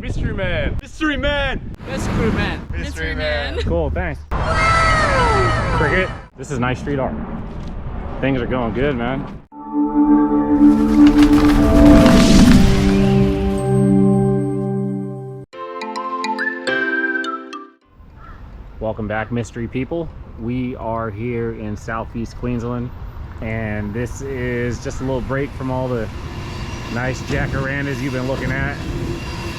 Mysteryman. Mysteryman. Mysteryman. Mysteryman. Cool, thanks. Cricket. This is nice street art. Things are going good, man. Welcome back, mystery people. We are here in South East Queensland, and this is just a little break from all the nice jacarandas you've been looking at.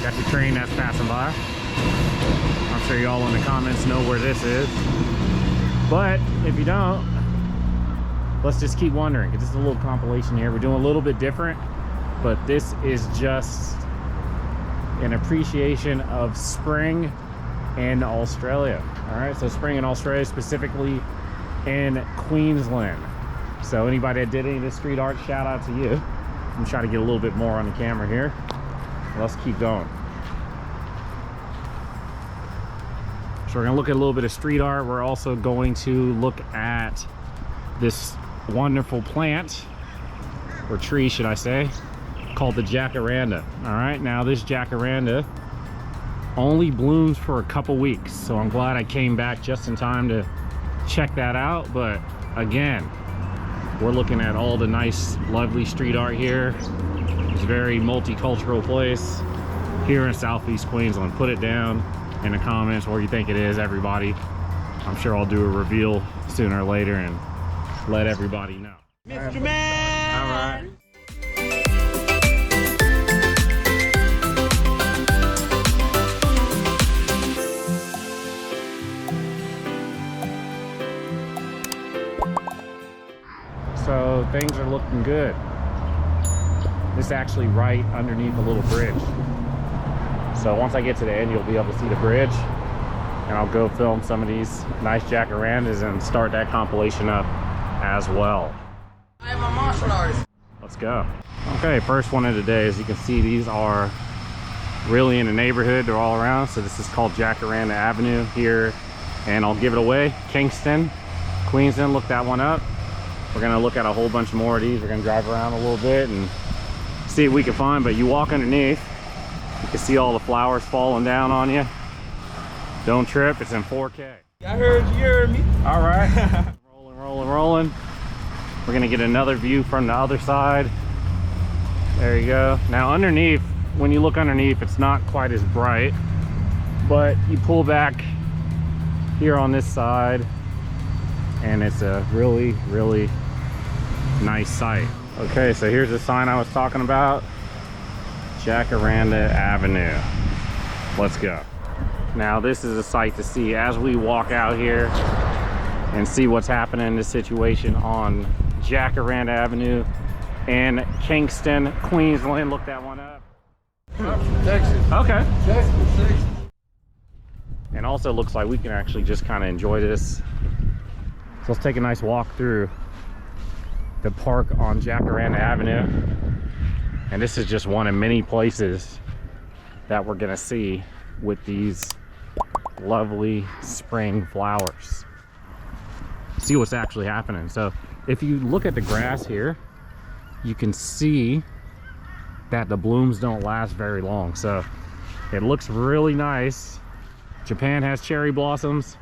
Got the train that's passing by. I'm sure y'all in the comments know where this is, but if you don't, let's just keep wondering, because this is a little compilation here. We're doing a little bit different, but this is just an appreciation of spring in Australia. All right, so spring in Australia, specifically in Queensland. So anybody that did any of this street art, shout out to you. I'm trying to get a little bit more on the camera here. Let's keep going. So we're gonna look at a little bit of street art. We're also going to look at this wonderful plant, or tree should I say, called the Jacaranda. All right, now this Jacaranda only blooms for a couple weeks, so I'm glad I came back just in time to check that out. But again, we're looking at all the nice, lovely street art here. It's a very multicultural place here in Southeast Queensland. Put it down in the comments where you think it is, everybody. I'm sure I'll do a reveal sooner or later and let everybody know. Mr. Man! All right. So things are looking good. This is actually right underneath a little bridge. So once I get to the end, you'll be able to see the bridge, and I'll go film some of these nice jacarandas and start that compilation up as well. I am a martial artist. Let's go. Okay, first one of the day. As you can see, these are really in the neighborhood. They're all around. So this is called Jacaranda Avenue here, and I'll give it away. Kingston, Queensland. Look that one up. We're gonna look at a whole bunch more of these. We're gonna drive around a little bit and see what we can find. But you walk underneath, you can see all the flowers falling down on you. Don't trip, it's in 4K. I heard you heard me. All right. rolling. We're gonna get another view from the other side. There you go. Now underneath, when you look underneath, it's not quite as bright, but you pull back here on this side, and it's a really, really nice sight. Okay, so here's the sign I was talking about. Jacaranda Avenue. Let's go. Now this is a sight to see as we walk out here and see what's happening in this situation on Jacaranda Avenue in Kingston, Queensland. Look that one up. Texas. Okay. Texas. And also looks like we can actually just kind of enjoy this. So let's take a nice walk through the park on Jacaranda Avenue. And this is just one of many places that we're gonna see with these lovely spring flowers. See what's actually happening. So if you look at the grass here, you can see that the blooms don't last very long. So it looks really nice. Japan has cherry blossoms.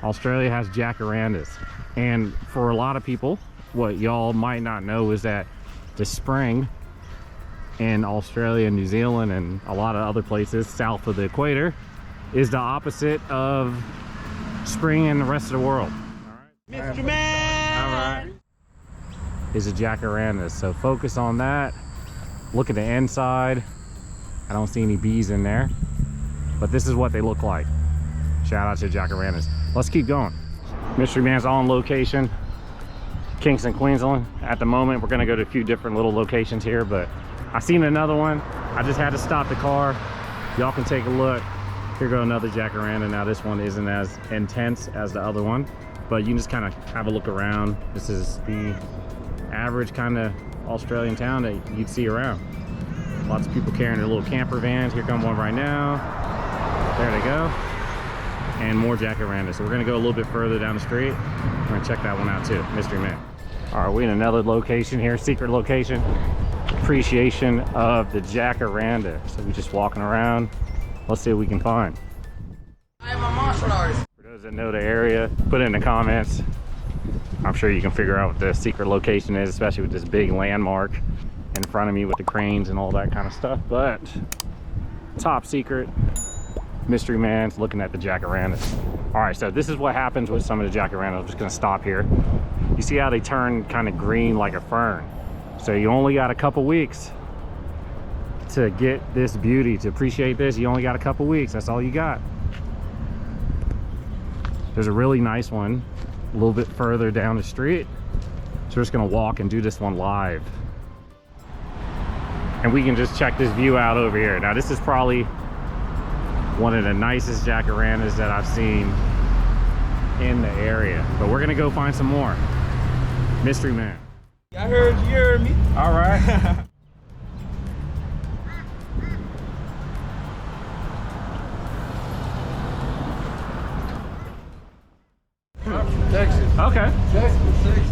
Australia has jacarandas. And for a lot of people, what y'all might not know is that the spring in Australia and New Zealand and a lot of other places south of the equator is the opposite of spring in the rest of the world. All right. Mr. Man! All right. Is a jacaranda. So focus on that. Look at the inside. I don't see any bees in there, but this is what they look like. Shout out to jacarandas. Let's keep going. Mystery Man's on location, Kingston, Queensland. At the moment, we're gonna go to a few different little locations here, but I seen another one. I just had to stop the car. Y'all can take a look. Here go another jacaranda. Now this one isn't as intense as the other one, but you can just kind of have a look around. This is the average kind of Australian town that you'd see around. Lots of people carrying their little camper vans. Here come one right now. There they go. And more jacarandas. So we're gonna go a little bit further down the street. We're gonna check that one out too, Mystery Man. All right, we're in another location here, secret location. Appreciation of the jacaranda. So we're just walking around. Let's see what we can find. I am a martial artist. For those that know the area, put it in the comments. I'm sure you can figure out what the secret location is, especially with this big landmark in front of me with the cranes and all that kind of stuff. But top secret, Mystery Man's looking at the Jacarandas. All right, so this is what happens with some of the Jacarandas. I'm just gonna stop here. You see how they turn kind of green like a fern? So you only got a couple weeks to get this beauty, to appreciate this. You only got a couple weeks, that's all you got. There's a really nice one a little bit further down the street. So we're just gonna walk and do this one live. And we can just check this view out over here. Now this is probably one of the nicest Jacarandas that I've seen in the area. But we're gonna go find some more. Mystery Man. I heard you heard me. All right. I'm from Texas. Okay. Texas.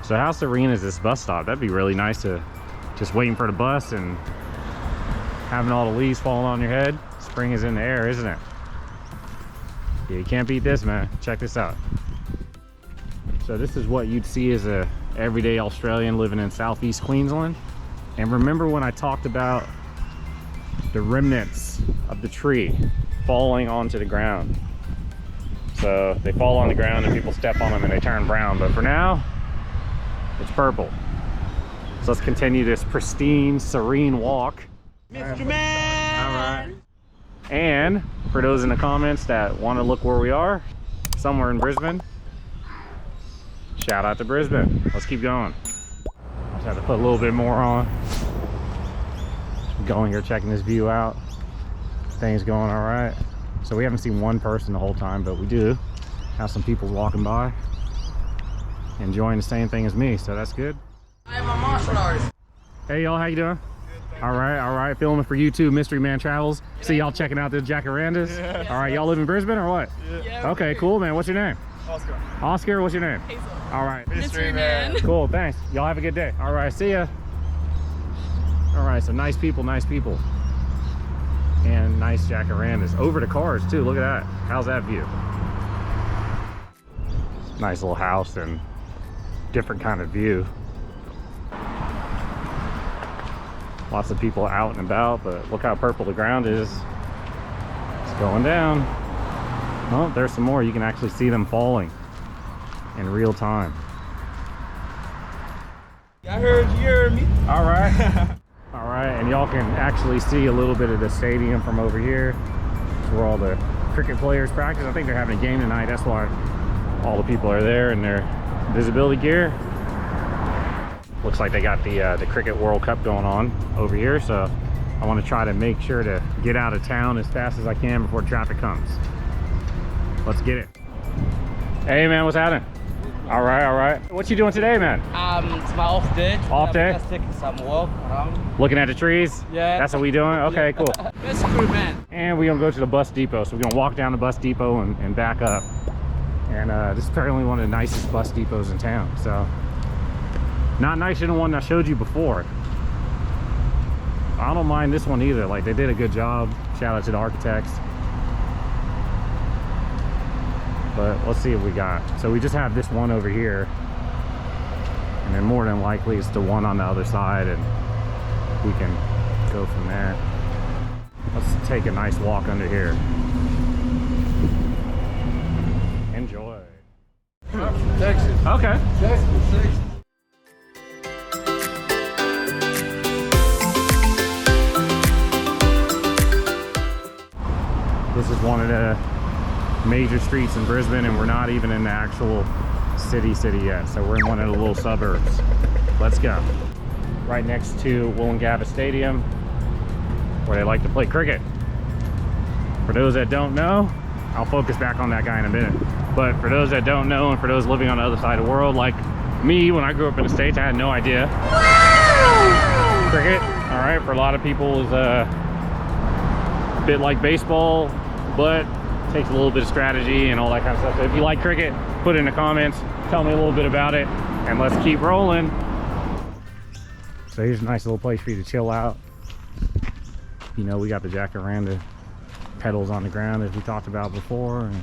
So how serene is this bus stop? That'd be really nice to just waiting for the bus and having all the leaves falling on your head. Spring is in the air, isn't it? Yeah, you can't beat this, man. Check this out. So this is what you'd see as a everyday Australian living in South East Queensland. And remember when I talked about the remnants of the tree falling onto the ground? So they fall on the ground and people step on them and they turn brown. But for now, it's purple. So let's continue this pristine, serene walk. Mr. Man. All right. And for those in the comments that want to look where we are, somewhere in Brisbane, shout out to Brisbane. Let's keep going. Just have to put a little bit more on. Going here, checking this view out. Things going all right. So we haven't seen one person the whole time, but we do have some people walking by, enjoying the same thing as me, so that's good. I am a martial artist. Hey y'all, how you doing? All right, filming for YouTube, Mysteryman Travels. See y'all checking out the Jacarandas. Yeah. All right, y'all live in Brisbane or what? Yeah. Okay, cool, man. What's your name? Oscar. Oscar, what's your name? Hazel. All right. Mysteryman. Cool, thanks. Y'all have a good day. All right, see ya. All right, so nice people. And nice Jacarandas. Over the cars too, look at that. How's that view? Nice little house and different kind of view. Lots of people out and about, but look how purple the ground is. It's going down. Oh, there's some more. You can actually see them falling in real time. I heard you heard me. All right. All right, and y'all can actually see a little bit of the stadium from over here. It's where all the cricket players practice. I think they're having a game tonight. That's why all the people are there in their visibility gear. Looks like they got the Cricket World Cup going on over here, so I want to try to make sure to get out of town as fast as I can before traffic comes. Let's get it. Hey man, what's happening? All right. What you doing today, man? It's my off day. Off day? Just taking some walk around. Looking at the trees? Yeah. That's what we doing? Okay, cool. Mysteryman. And we're gonna go to the bus depot. So we're gonna walk down the bus depot and back up. And this is apparently one of the nicest bus depots in town. So, not nicer than the one I showed you before. I don't mind this one either. Like, they did a good job. Shout out to the architects. But let's see what we got. So we just have this one over here. And then more than likely it's the one on the other side, and we can go from there. Let's take a nice walk under here. Enjoy. I'm from Texas. Okay. Texas. This is one of the major streets in Brisbane, and we're not even in the actual city yet. So we're in one of the little suburbs. Let's go. Right next to Wollongabba Stadium, where they like to play cricket. For those that don't know, I'll focus back on that guy in a minute. But for those that don't know, and for those living on the other side of the world, like me, when I grew up in the States, I had no idea. Cricket, all right, for a lot of people is a bit like baseball, but takes a little bit of strategy and all that kind of stuff. So if you like cricket, put it in the comments, tell me a little bit about it, and let's keep rolling. So here's a nice little place for you to chill out. You know, we got the Jacaranda petals on the ground as we talked about before, and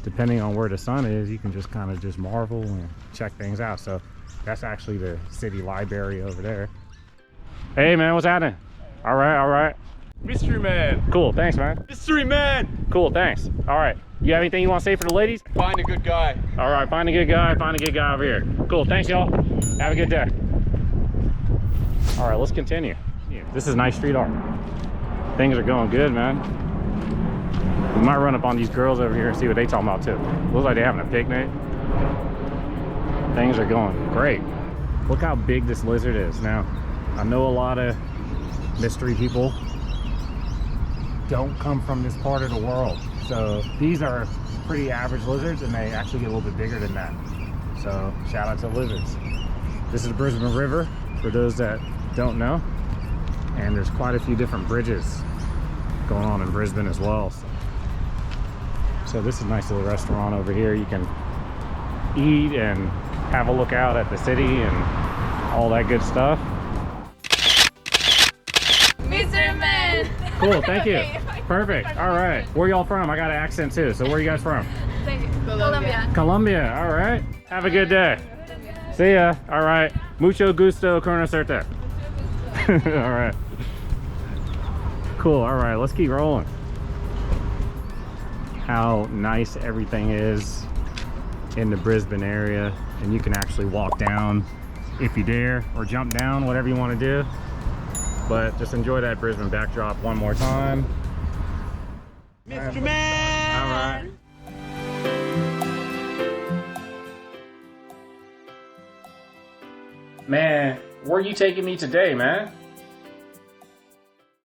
depending on where the sun is, you can just kind of just marvel and check things out. So that's actually the city library over there. Hey man, what's happening? All right. Mysteryman. Cool, thanks man. Mysteryman. Cool, thanks. All right, you have anything you want to say for the ladies? Find a good guy. All right, find a good guy over here. Cool, thanks y'all. Have a good day. All right, let's continue. This is nice street art. Things are going good, man. We might run up on these girls over here and see what they talking about too. Looks like they're having a picnic. Things are going great. Look how big this lizard is. Now, I know a lot of mystery people don't come from this part of the world. So these are pretty average lizards, and they actually get a little bit bigger than that. So shout out to lizards. This is the Brisbane River, for those that don't know. And there's quite a few different bridges going on in Brisbane as well. So this is a nice little restaurant over here. You can eat and have a look out at the city and all that good stuff. Mysteryman. Cool, thank you. Perfect. All right. Where y'all from? I got an accent too. So where are you guys from? Colombia. Colombia. All right. Have a good day. See ya. All right. Mucho gusto, con suerte. All right. Cool. All right. Let's keep rolling. How nice everything is in the Brisbane area, and you can actually walk down if you dare, or jump down, whatever you want to do. But just enjoy that Brisbane backdrop one more time. Mr. Man. All right. Man, where are you taking me today, man?